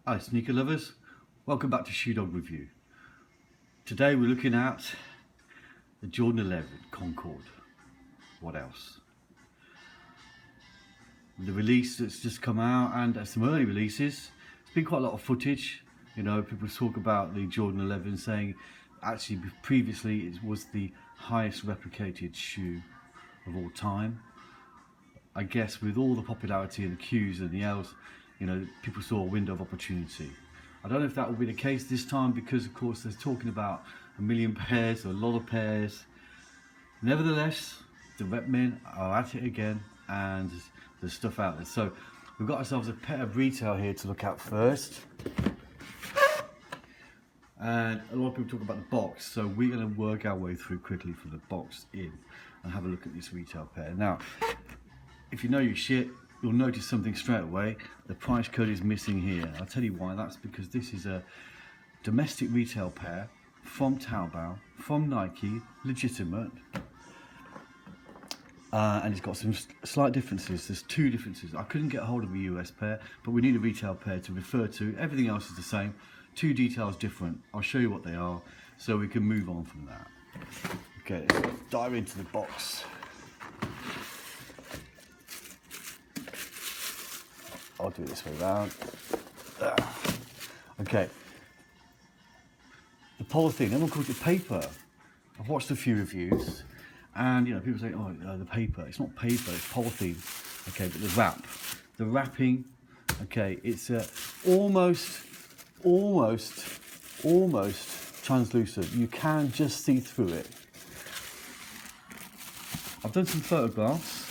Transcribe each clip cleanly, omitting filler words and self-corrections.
Hi sneaker lovers, welcome back to Shoe Dog Review. Today we're looking at the Jordan 11 Concord. What else? The release that's just come out and some early releases. There's been quite a lot of footage. You know, people talk about the Jordan 11 saying actually previously it was the highest replicated shoe of all time. I guess with all the popularity and the Qs and the Ls, you know, people saw a window of opportunity. I don't know if that will be the case this time because of course they're talking about 1 million pairs or a lot of pairs. Nevertheless, the rep men are at it again and there's stuff out there. So we've got ourselves a pair of retail here to look at first. And a lot of people talk about the box, so we're going to work our way through quickly from the box in and have a look at this retail pair. Now, if you know your shit, you'll notice something straight away. The price code is missing here. I'll tell you why. That's because this is a domestic retail pair from Taobao, from Nike, legitimate. And it's got some slight differences. There's two differences. I couldn't get a hold of a US pair, but we need a retail pair to refer to. Everything else is the same. Two details different. I'll show you what they are so we can move on from that. Okay, let's dive into the box. I'll do it this way round. Okay. The polythene, everyone calls it paper. I've watched a few reviews and you know people say, oh, the paper. It's not paper, it's polythene. Okay, but the wrap. The wrapping, okay, it's almost translucent. You can just see through it. I've done some photographs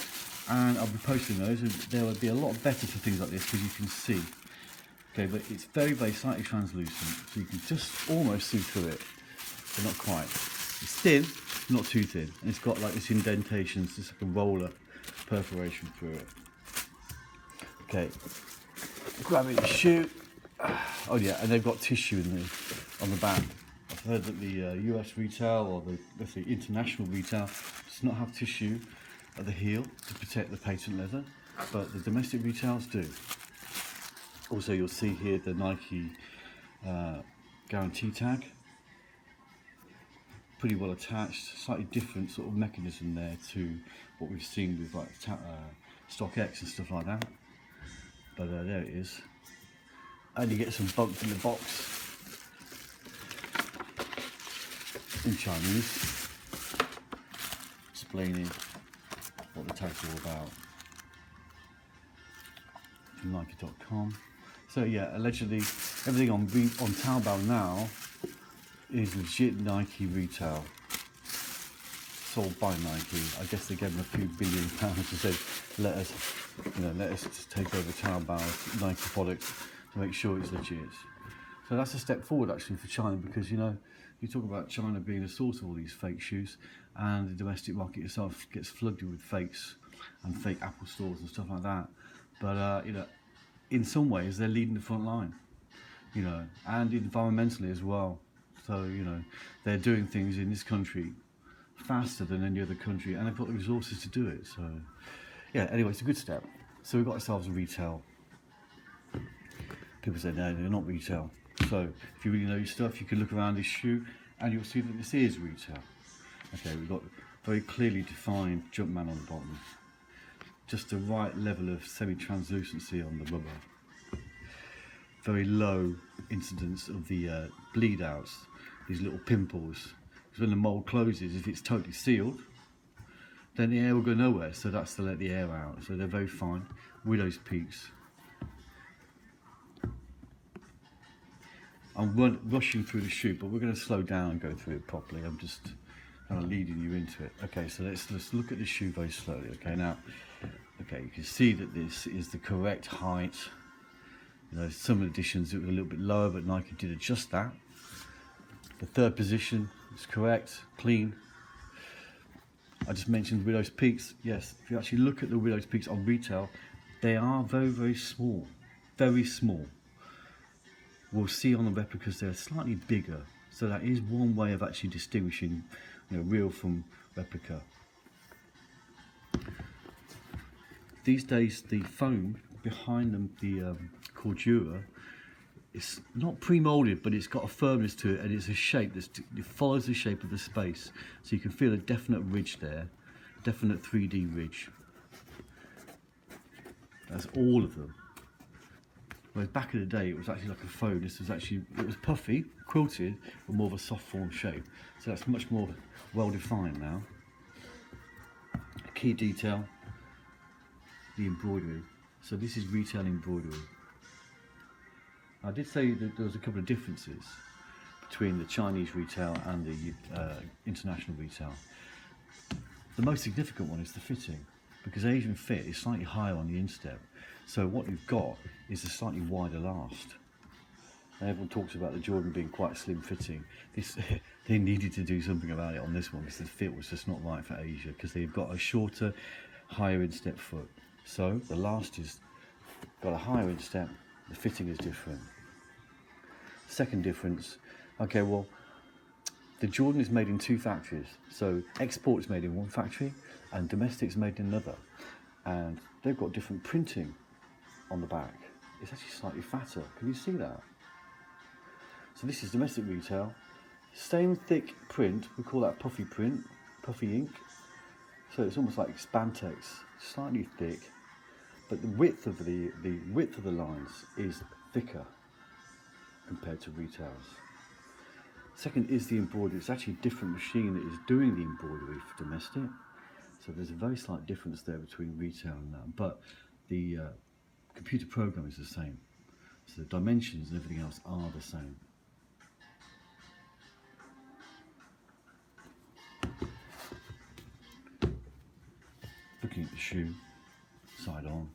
and I'll be posting those, and they will be a lot better for things like this because you can see. Okay, but it's very slightly translucent, so you can just almost see through it, but not quite. It's thin, not too thin, and it's got like this indentations, just like a roller perforation through it. Okay, grabbing the shoe. Oh yeah, and they've got tissue on the back. I've heard that the US retail or the let's say international retail does not have tissue at the heel to protect the patent leather, but the domestic retails do. Also, you'll see here the Nike guarantee tag, pretty well attached. Slightly different sort of mechanism there to what we've seen with like StockX and stuff like that. But there it is. And you get some bumps in the box in Chinese, explaining what the tag's all about from Nike.com. So yeah, allegedly everything on Taobao now is legit Nike retail, sold by Nike. I guess they gave them a few billion pounds and said, let us just take over Taobao's Nike products to make sure it's legit. So that's a step forward actually for China, because you know you talk about China being the source of all these fake shoes, and the domestic market itself gets flooded with fakes and fake Apple stores and stuff like that. But you know, in some ways they're leading the front line, you know, and environmentally as well. So you know, they're doing things in this country faster than any other country, and they've got the resources to do it. So yeah, anyway, it's a good step. So we've got ourselves a retail. People say no, they're not retail. So if you really know your stuff, you can look around this shoe and you'll see that this is retail. Okay, we've got very clearly defined Jumpman on the bottom. Just the right level of semi-translucency on the rubber. Very low incidence of the bleed outs, these little pimples. Because when the mold closes, if it's totally sealed, then the air will go nowhere. So that's to let the air out. So they're very fine. Widow's peaks. I'm rushing through the shoe, but we're going to slow down and go through it properly. I'm just kind of leading you into it. Okay, so let's look at the shoe very slowly. Okay, now, okay, you can see that this is the correct height. You know, some editions it was a little bit lower, but Nike did adjust that. The third position is correct, clean. I just mentioned widow's peaks. Yes, if you actually look at the widow's peaks on retail, they are very small, very small. We'll see on the replicas they're slightly bigger, so that is one way of actually distinguishing, you know, real from replica. These days the foam behind them, the cordura, it's not pre-molded, but it's got a firmness to it, and it's a shape it follows the shape of the space, so you can feel a definite ridge there, definite 3D ridge. That's all of them. Whereas back in the day, it was actually like a foam. This was actually, it was puffy, quilted, but more of a soft form shape. So that's much more well defined now. A key detail, the embroidery. So this is retail embroidery. I did say that there was a couple of differences between the Chinese retail and the international retail. The most significant one is the fitting, because Asian fit is slightly higher on the instep. So what you've got is a slightly wider last. Now everyone talks about the Jordan being quite slim fitting. They needed to do something about it on this one, because the fit was just not right for Asia, because they've got a shorter, higher instep foot. So the last has got a higher instep, the fitting is different. Second difference, okay, well, the Jordan is made in 2 factories. So export is made in 1 factory and domestic is made in another. And they've got different printing on the back. It's actually slightly fatter. Can you see that? So this is domestic retail. Same thick print, we call that puffy print, puffy ink. So it's almost like Spantex, slightly thick, but the width of the lines is thicker compared to retails. Second is the embroidery. It's actually a different machine that is doing the embroidery for domestic. So there's a very slight difference there between retail and that, but the computer program is the same. So the dimensions and everything else are the same. Looking at the shoe, side on,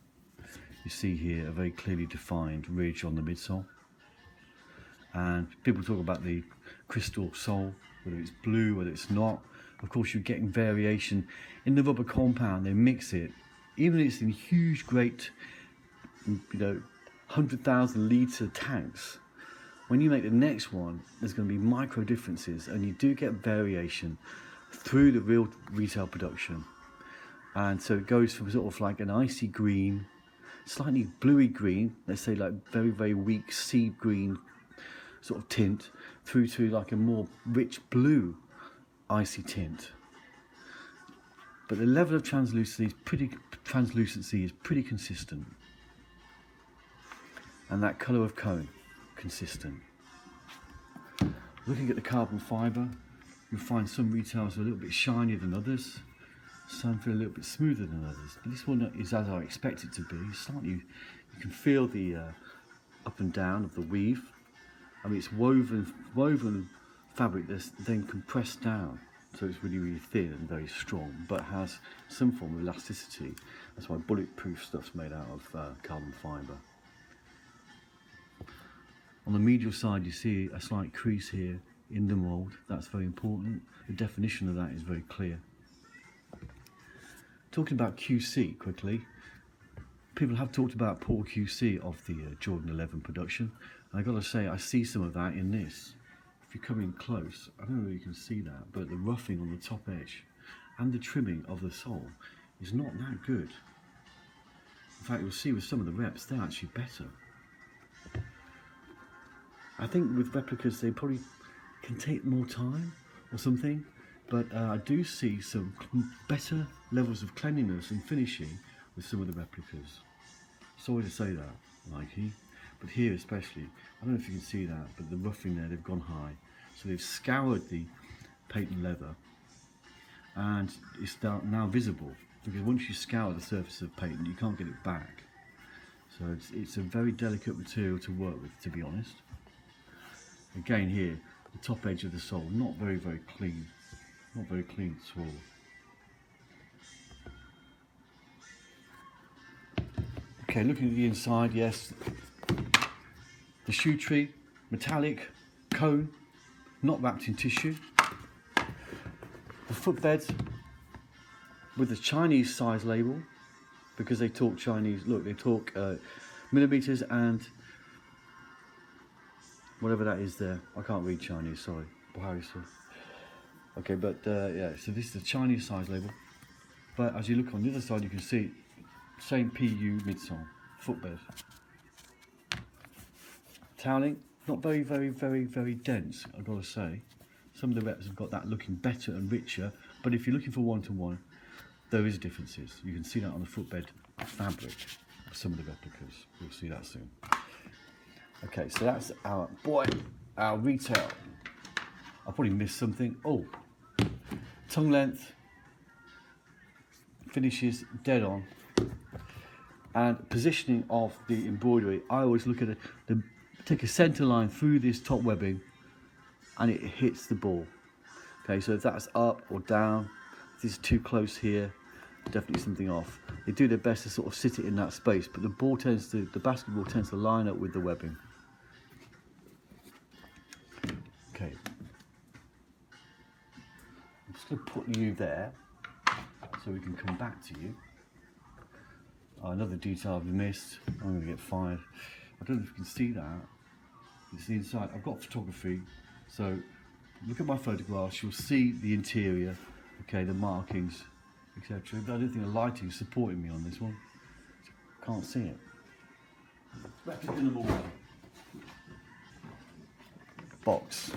you see here a very clearly defined ridge on the midsole. And people talk about the crystal sole, whether it's blue, whether it's not. Of course, you're getting variation in the rubber compound. They mix it, even if it's in huge, great, 100,000 litre tanks. When you make the next one, there's going to be micro differences, and you do get variation through the real retail production. And so it goes from sort of like an icy green, slightly bluey green, let's say like very, very weak sea green sort of tint, through to like a more rich blue icy tint. But the level of translucency is pretty consistent, and that colour of cone consistent. Looking at the carbon fibre, you'll find some retails are a little bit shinier than others, some feel a little bit smoother than others, but this one is as I expect it to be. Slightly, you can feel the up and down of the weave. I mean, it's woven fabric that's then compressed down, so it's really, really thin and very strong, but has some form of elasticity. That's why bulletproof stuff's made out of carbon fibre. On the medial side, you see a slight crease here in the mould. That's very important. The definition of that is very clear. Talking about QC quickly, people have talked about poor QC of the Jordan 11 production. And I got to say, I see some of that in this. If you come in close, I don't know if you can see that, but the roughing on the top edge and the trimming of the sole is not that good. In fact, you'll see with some of the reps, they're actually better. I think with replicas, they probably can take more time or something, but I do see some better levels of cleanliness and finishing with some of the replicas. Sorry to say that, Nike. But here especially, I don't know if you can see that, but the roughing there, they've gone high. So they've scoured the patent leather, and it's now visible, because once you scour the surface of patent, you can't get it back. So it's a very delicate material to work with, to be honest. Again here, the top edge of the sole, not very, very clean. Not very clean at all. Okay, looking at the inside, yes. The shoe tree, metallic, cone, not wrapped in tissue. The footbed with the Chinese size label, because they talk Chinese, look, they talk millimeters and whatever that is there. I can't read Chinese, sorry. Okay, but yeah, so this is the Chinese size label. But as you look on the other side, you can see same PU midsole, footbed. toweling, not very dense, I've got to say. Some of the reps have got that looking better and richer, but if you're looking for one-to-one, there is differences. You can see that on the footbed fabric of some of the replicas. You'll see that soon. Okay, so that's our retail. I probably missed something. Oh, tongue length, finishes dead on, and positioning of the embroidery. I always look at it, take a center line through this top webbing, and it hits the ball. Okay, so if that's up or down, if this is too close here, definitely something off. They do their best to sort of sit it in that space, but the basketball tends to line up with the webbing. Okay, I'm just going to put you there so we can come back to you. Another detail I've missed. I'm going to get fired. I don't know if you can see that. It's the inside. I've got photography, so look at my photographs. You'll see the interior, okay, the markings, etc. But I don't think the lighting is supporting me on this one. Can't see it. Replica number 1. Box.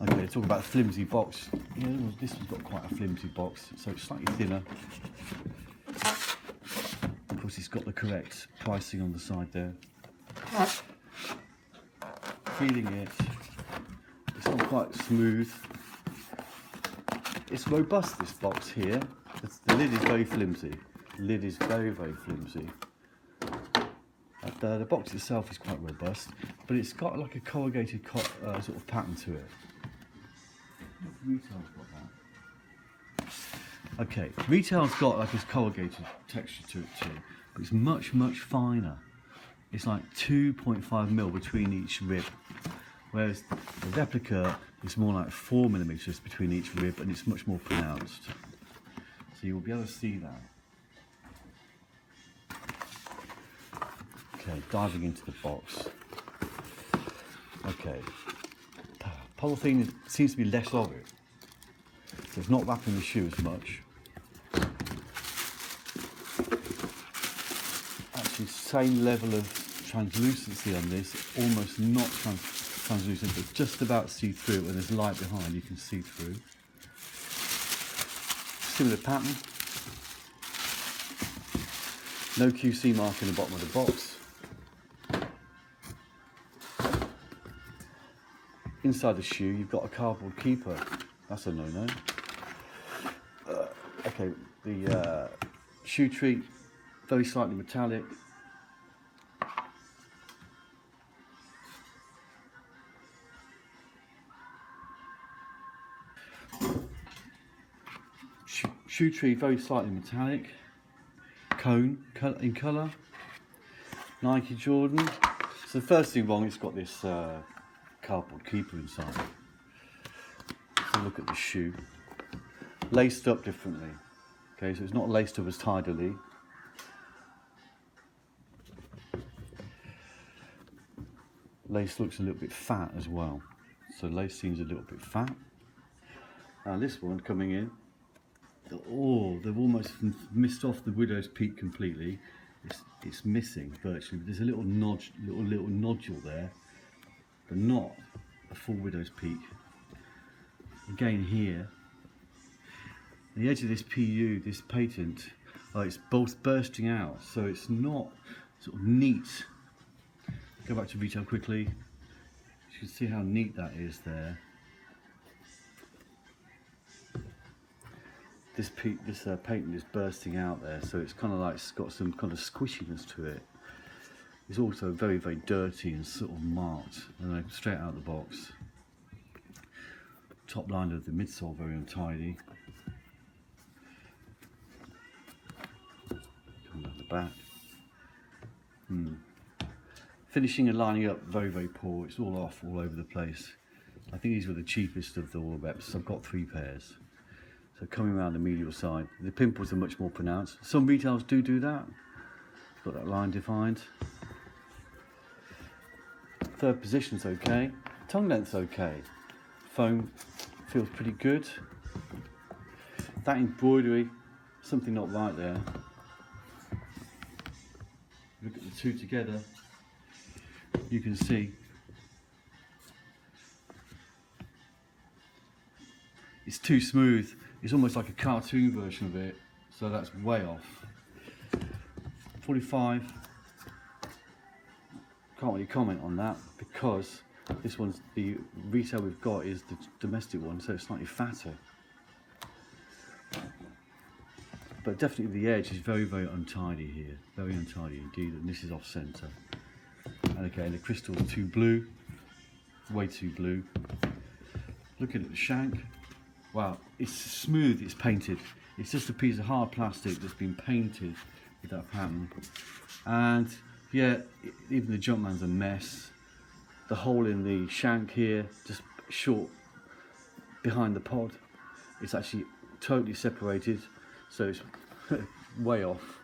Okay, talk about a flimsy box. Yeah, this one's got quite a flimsy box, so it's slightly thinner. Of course, it's got the correct pricing on the side there. Feeling it, it's not quite smooth. It's robust, this box here. The lid is very flimsy. The lid is very flimsy. The box itself is quite robust, but it's got like a corrugated sort of pattern to it. Retail's got that. Okay, retail's got like this corrugated texture to it too, but it's much finer. It's like 2.5mm between each rib, whereas the replica is more like 4mm between each rib, and it's much more pronounced. So you'll be able to see that. Okay, diving into the box. Okay, polythene seems to be less of it, so it's not wrapping the shoe as much. Actually, same level of translucency on this, almost not translucent, but just about see through. When there's light behind, you can see through. Similar pattern. No QC mark in the bottom of the box. Inside the shoe, you've got a cardboard keeper. That's a no-no. Okay, the shoe treat, very slightly metallic. Shoe tree, very slightly metallic. Cone in colour. Nike Jordan. So the first thing wrong, it's got this cardboard keeper inside. Let's have a look at the shoe. Laced up differently. Okay, so it's not laced up as tidily. Lace looks a little bit fat as well. So lace seems a little bit fat. Now this one coming in, oh, they've almost missed off the widow's peak completely. It's missing virtually. There's a little nodule there, but not a full widow's peak. Again here, the edge of this PU, this patent, it's both bursting out, so it's not sort of neat. Go back to retail quickly. You can see how neat that is there. This patent is bursting out there, so it's kind of like it's got some kind of squishiness to it. It's also very dirty and sort of marked, and straight out of the box. Top line of the midsole very untidy. Coming down the back. Finishing and lining up very poor. It's all off all over the place. I think these were the cheapest of the all reps. I've got 3 pairs. So coming around the medial side, the pimples are much more pronounced. Some retails do that. Got that line defined. Third position's okay. Tongue length's okay. Foam feels pretty good. That embroidery, something not right there. look at the two together, you can see it's too smooth. It's almost like a cartoon version of it, so that's way off. 45, can't really comment on that because this one's, the retail we've got is the domestic one, so it's slightly fatter. But definitely the edge is very, very untidy here, very untidy indeed, and this is off centre. And again, the crystal's too blue, way too blue. Looking at the shank, wow, it's smooth, it's painted. It's just a piece of hard plastic that's been painted with that pattern. And yeah, even the Jumpman's a mess. The hole in the shank here, just short behind the pod, it's actually totally separated, so it's way off.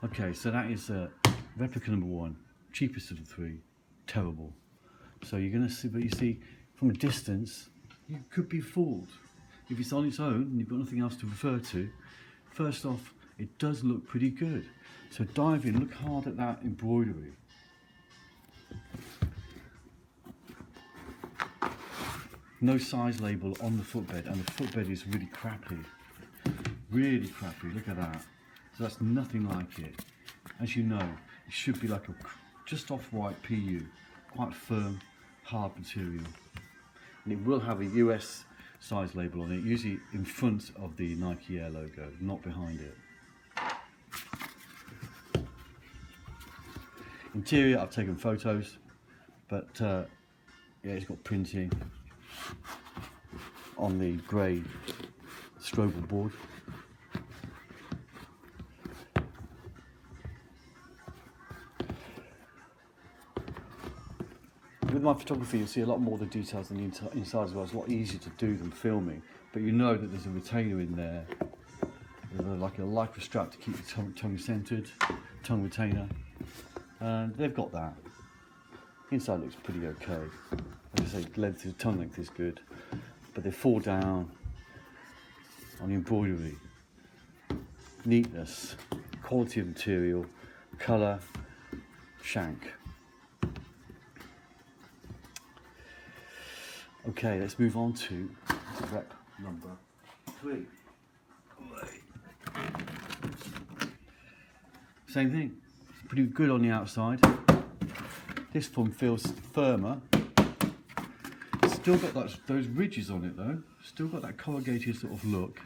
Okay, so that is replica number 1, cheapest of the 3, terrible. So you're going to see, but you see, from a distance, you could be fooled. If it's on its own and you've got nothing else to refer to, first off, it does look pretty good. So dive in, look hard at that embroidery. No size label on the footbed, and the footbed is really crappy. Really crappy, look at that. So that's nothing like it. As you know, it should be like a just off-white PU, quite firm, hard material. And it will have a US size label on it, usually in front of the Nike Air logo, not behind it. Interior, I've taken photos, but yeah, it's got printing on the grey Strobel board. With my photography, you see a lot more of the details on the inside as well. It's a lot easier to do than filming, but you know that there's a retainer in there. There's like a lycra strap to keep the tongue centered, tongue retainer, and they've got that. Inside looks pretty okay. Like I say, tongue length is good, but they fall down on the embroidery, neatness, quality of material, colour, shank. Okay, let's move on to rep number 3. Same thing, pretty good on the outside. This one feels firmer. Still got those ridges on it though. Still got that corrugated sort of look.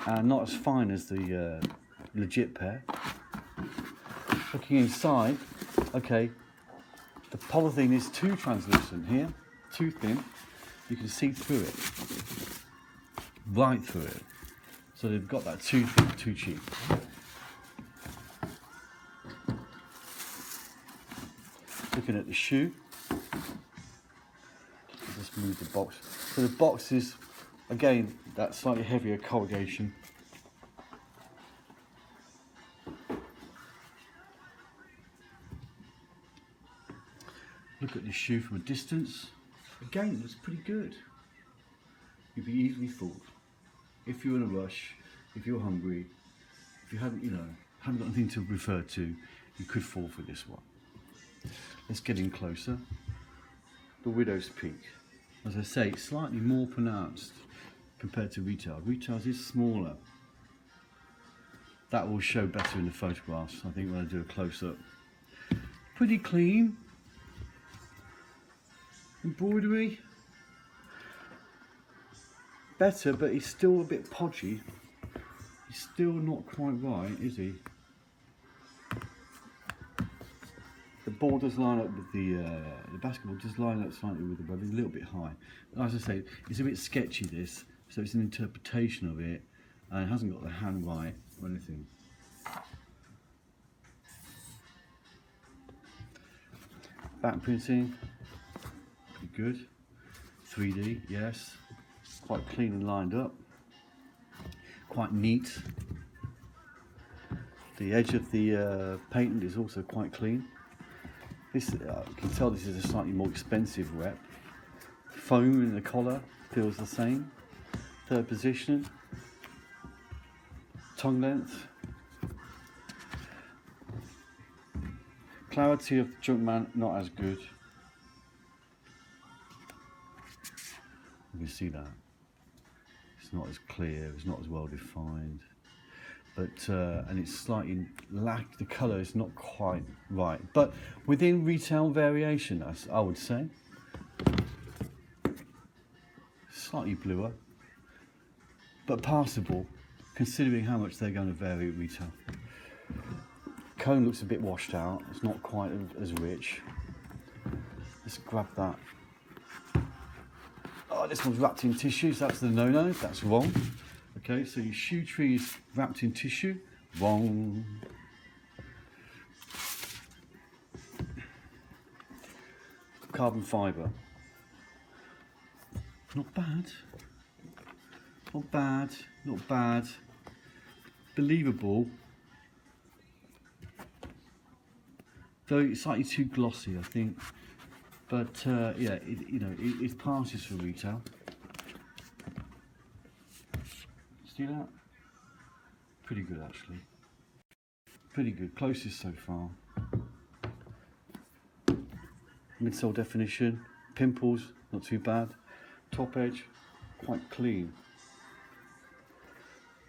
And not as fine as the legit pair. Looking inside, okay, the polythene is too translucent here, too thin. You can see through it, right through it. So they've got that too thin, too cheap. Looking at the shoe, I'll just move the box. So the box is, again, that slightly heavier corrugation. Look at the shoe from a distance. Again, it looks pretty good. You'd be easily fooled. If you're in a rush, if you're hungry, if you haven't got anything to refer to, you could fall for this one. Let's get in closer. The widow's peak. As I say, it's slightly more pronounced compared to retail. Retail's is smaller. That will show better in the photographs, I think, when I do a close-up. Pretty clean. Embroidery. Better, but he's still a bit podgy. He's still not quite right, is he? The ball does line up with the basketball does line up slightly with the ball. It's a little bit high. As I say, it's a bit sketchy this, so it's an interpretation of it, and it hasn't got the hand right or anything. Back printing, pretty good. 3D, yes. Quite clean and lined up. Quite neat. The edge of the patent is also quite clean. This, you can tell this is a slightly more expensive rep. Foam in the collar feels the same. Third position. tongue length. Clarity of Junkman not as good. You can see that. It's not as clear, it's not as well defined. But and it's slightly the colour is not quite right. But within retail variation, I would say. Slightly bluer, but passable, considering how much they're going to vary at retail. Cone looks a bit washed out. It's not quite as rich. Let's grab that. Oh, this one's wrapped in tissue, so that's the no-no. That's wrong. Okay, so your shoe tree is wrapped in tissue. Wrong. Carbon fibre. Not bad. Not bad. Not bad. Believable. Though slightly too glossy, I think. But yeah, it passes for retail. See that? Pretty good actually. Pretty good. Closest so far. Midsole definition. Pimples, not too bad. Top edge, quite clean.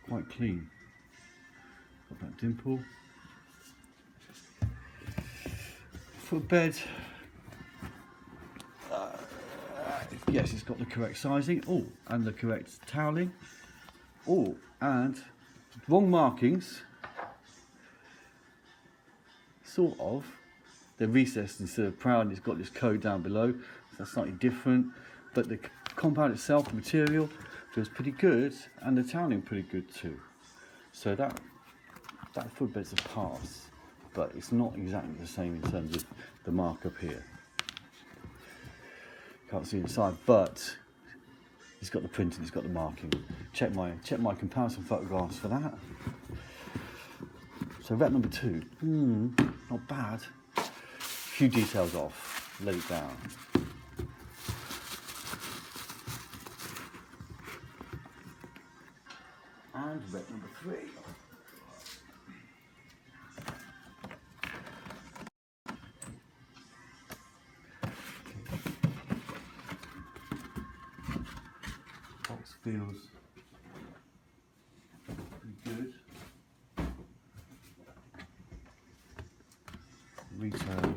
Quite clean. Got that dimple. Footbed. Yes, it's got the correct sizing. Oh, and the correct toweling. Oh, and wrong markings. Sort of. They're recessed instead of proud, and it's got this code down below. So that's slightly different. But the compound itself, the material, feels pretty good, and the toweling pretty good too. So that footbed's a pass, but it's not exactly the same in terms of the mark up here. Can't see inside, but it's got the print and it's got the marking. Check my comparison photographs for that. So rep number 2, not bad. Few details off, let it down. And rep number 3. Box feels pretty good. Retail,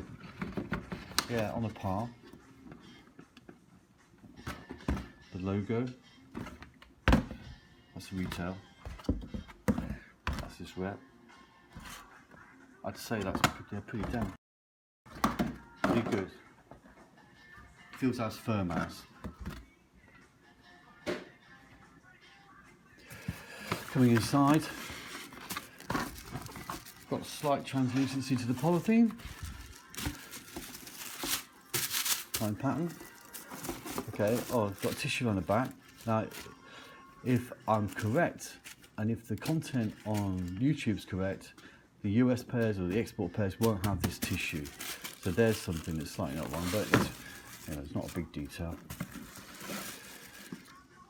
yeah, on a par. The logo, that's retail. That's this rep. I'd say that's pretty damn. Pretty good. Feels as firm as. Coming inside, got slight translucency to the polythene. Fine pattern. Okay, oh, I've got tissue on the back. Now, if I'm correct, and if the content on YouTube's correct, the US pairs or the export pairs won't have this tissue. So there's something that's slightly not wrong, but it's not a big detail.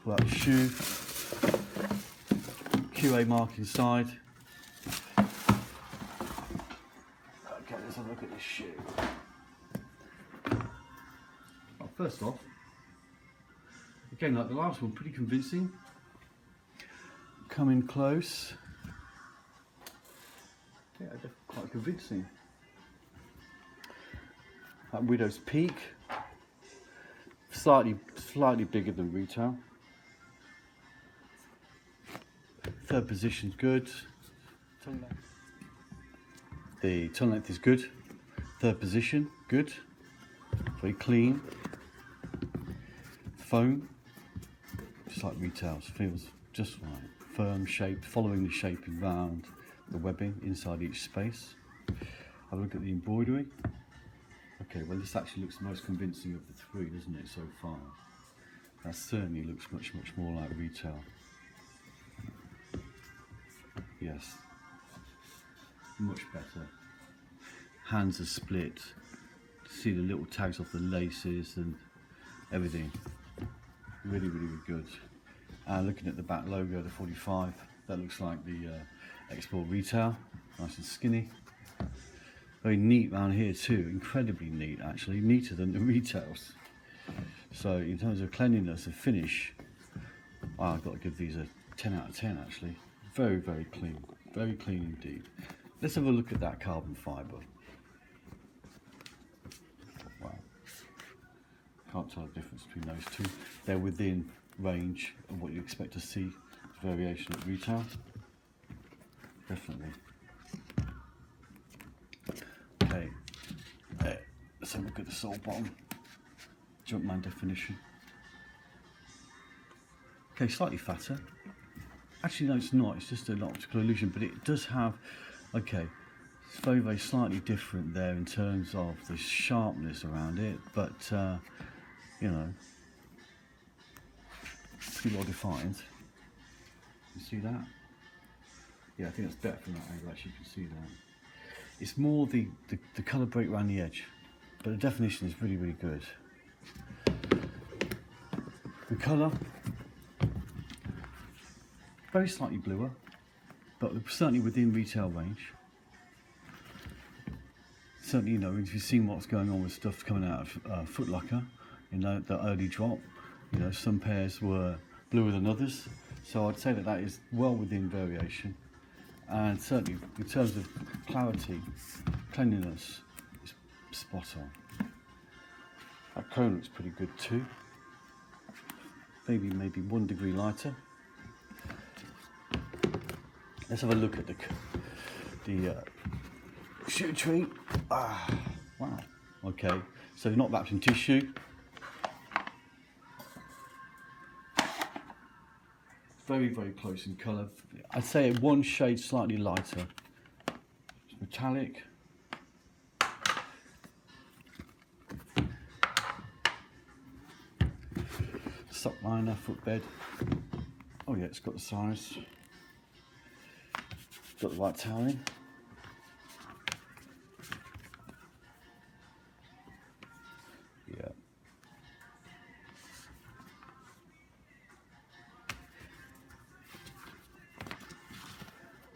Pull out the shoe. QA mark inside. Okay, let's have a look at this shoe. Well, first off, again, like the last one, pretty convincing. Coming close. Yeah, quite convincing. That Widow's Peak. Slightly bigger than retail. Third position's good. The tongue length is good. Third position, good. Very clean. Foam, just like retail, feels just right. Firm shaped, following the shaping round the webbing inside each space. Have a look at the embroidery. Okay, well this actually looks the most convincing of the 3, doesn't it, so far? That certainly looks much more like retail. Yes, much better. Hands are split. See the little tags off the laces and everything. Really good. And looking at the back logo, the 45, that looks like the export retail, nice and skinny. Very neat around here too, incredibly neat actually, neater than the retails. So in terms of cleanliness and finish, I've got to give these a 10 out of 10 actually. Very, very clean indeed. Let's have a look at that carbon fibre. Wow, can't tell the difference between those two. They're within range of what you expect to see variation at retail, definitely. Okay, let's have a look at the sole bottom, Jumpman definition. Okay, slightly fatter. Actually, no, it's not. It's just an optical illusion, but it does have. Okay, it's very, very slightly different there in terms of the sharpness around it, but you know, pretty well defined. You see that? Yeah, I think that's better from that angle. Actually, you can see that. It's more the colour break around the edge, but the definition is really, really good. The colour, very slightly bluer, but certainly within retail range. Certainly, you know, if you've seen what's going on with stuff coming out of Foot Locker, you know, the early drop, you know, some pairs were bluer than others. So I'd say that that is well within variation. And certainly, in terms of clarity, cleanliness, it's spot on. That cone looks pretty good too. Maybe 1 degree lighter. Let's have a look at the shoe tree. Ah, wow. Okay, so not wrapped in tissue. Very, very close in colour. I'd say one shade slightly lighter. It's metallic. Sock liner, footbed. Oh yeah, it's got the size. Got the right toweling. Yeah.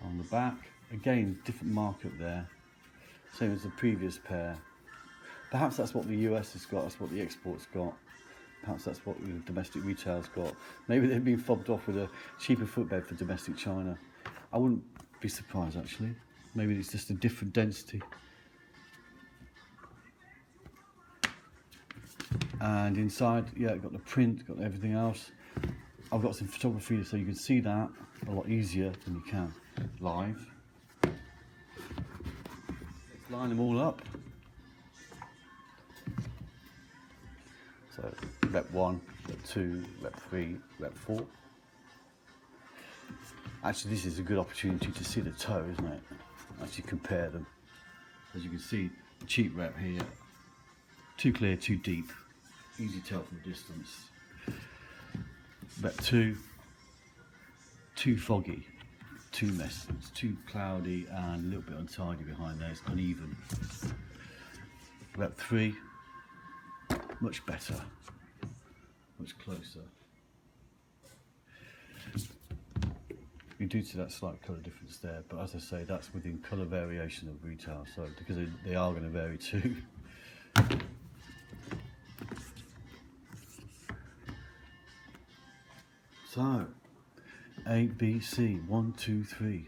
On the back, again, different markup there. Same as the previous pair. Perhaps that's what the US has got, that's what the export's got. Perhaps that's what the domestic retail's got. Maybe they've been fobbed off with a cheaper footbed for domestic China. I wouldn't be surprised actually. Maybe it's just a different density. And inside, yeah, got the print, got everything else. I've got some photography so you can see that a lot easier than you can live. Let's line them all up. So rep 1, rep 2, rep 3, rep 4. Actually, this is a good opportunity to see the toe, isn't it? Actually compare them. As you can see, the cheap rep here, too clear, too deep. Easy tell from a distance. Rep 2, too foggy, too messy, it's too cloudy and a little bit untidy behind there, it's uneven. Rep 3, much better, much closer. You do see that slight colour difference there, but as I say, that's within colour variation of retail, so because they are going to vary too. So, A, B, C, 1, 2, 3.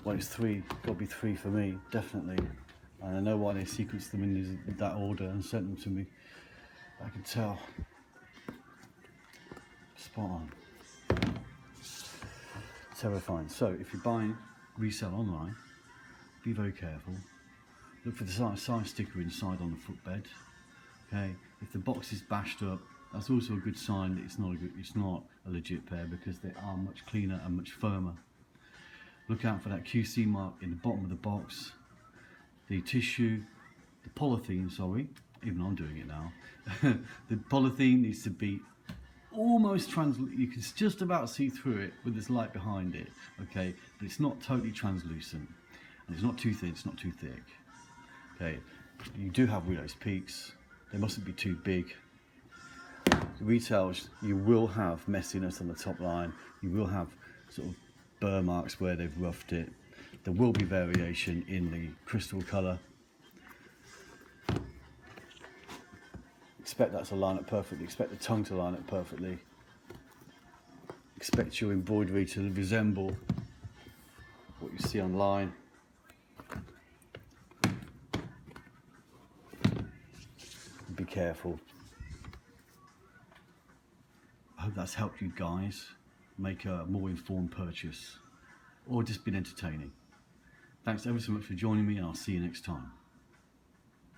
Well, it's 3, got to be 3 for me, definitely. And I know why they sequenced them in that order and sent them to me. I can tell. Spot on. Terrifying. So, if you're buying resell online, be very careful. Look for the size sticker inside on the footbed. Okay, if the box is bashed up, that's also a good sign that it's not a legit pair, because they are much cleaner and much firmer. Look out for that QC mark in the bottom of the box. The tissue, the polythene, sorry, even I'm doing it now. The polythene needs to be almost translucent. You can just about see through it with this light behind it, okay? But it's not totally translucent, and it's not too thin, it's not too thick. Okay, you do have relapse peaks. They mustn't be too big. The retails, you will have messiness on the top line. You will have sort of burr marks where they've roughed it. There will be variation in the crystal colour. Expect that to line up perfectly, expect the tongue to line up perfectly. Expect your embroidery to resemble what you see online. Be careful. I hope that's helped you guys make a more informed purchase or just been entertaining. Thanks ever so much for joining me, and I'll see you next time.